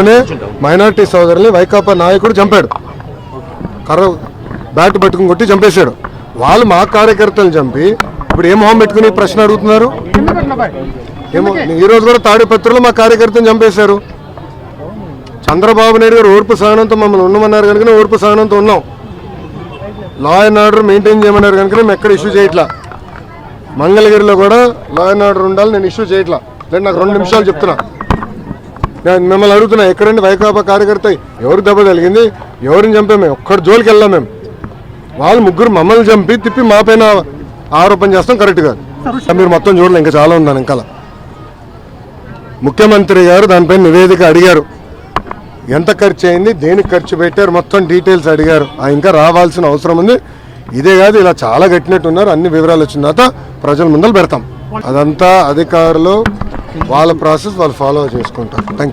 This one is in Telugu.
జిల్లాలోనే మైనారిటీ సోదరుల్ని వైకాపా నాయకుడు చంపాడు. కర్ర బ్యాట్ పట్టుకుని కొట్టి చంపేశాడు. వాళ్ళు మా కార్యకర్తలు చంపి ఇప్పుడు ఏ మొహం పెట్టుకుని ప్రశ్న అడుగుతున్నారు? ఏమో ఈ రోజు కూడా తాడిపత్రిలో మా కార్యకర్తను చంపేశారు. చంద్రబాబు నాయుడు గారు ఓర్పు సహనంతో మమ్మల్ని ఉండమన్నారు కనుక ఓర్పు సహనంతో ఉన్నాం. లా అండ్ ఆర్డర్ మెయింటైన్ చేయమన్నారు కనుక మేము ఎక్కడ ఇష్యూ చేయట్లా. మంగళగిరిలో కూడా లా అండ్ ఆర్డర్ ఉండాలి, నేను ఇష్యూ చేయట్లా. లేదు నాకు 2 నిమిషాలు చెప్తున్నా. నేను మిమ్మల్ని అడుగుతున్నా, ఎక్కడండి వైకాపా కార్యకర్త ఎవరికి దెబ్బ కలిగింది, ఎవరిని చంపాము? ఒక్కడి జోలికి వెళ్ళాం మేము. వాళ్ళు ముగ్గురు మమ్మల్ని చంపి తిప్పి మా పైన ఆరోపణ చేస్తాం కరెక్ట్ కాదు. మీరు మొత్తం చూడలే, ఇంకా చాలా ఉందని. ఇంకా ముఖ్యమంత్రి గారు దానిపైన నివేదిక అడిగారు. ఎంత ఖర్చు అయింది, దేనికి ఖర్చు పెట్టారు, మొత్తం డీటెయిల్స్ అడిగారు. ఇంకా రావాల్సిన అవసరం ఉంది. ఇదే కాదు, ఇలా చాలా కట్టినట్టున్నారు. అన్ని వివరాలు వచ్చిన తర్వాత ప్రజల ముందర పెడతాం. అదంతా అధికారులు వాళ్ళ ప్రాసెస్ వాళ్ళు ఫాలో చేసుకుంటారు. Thank you.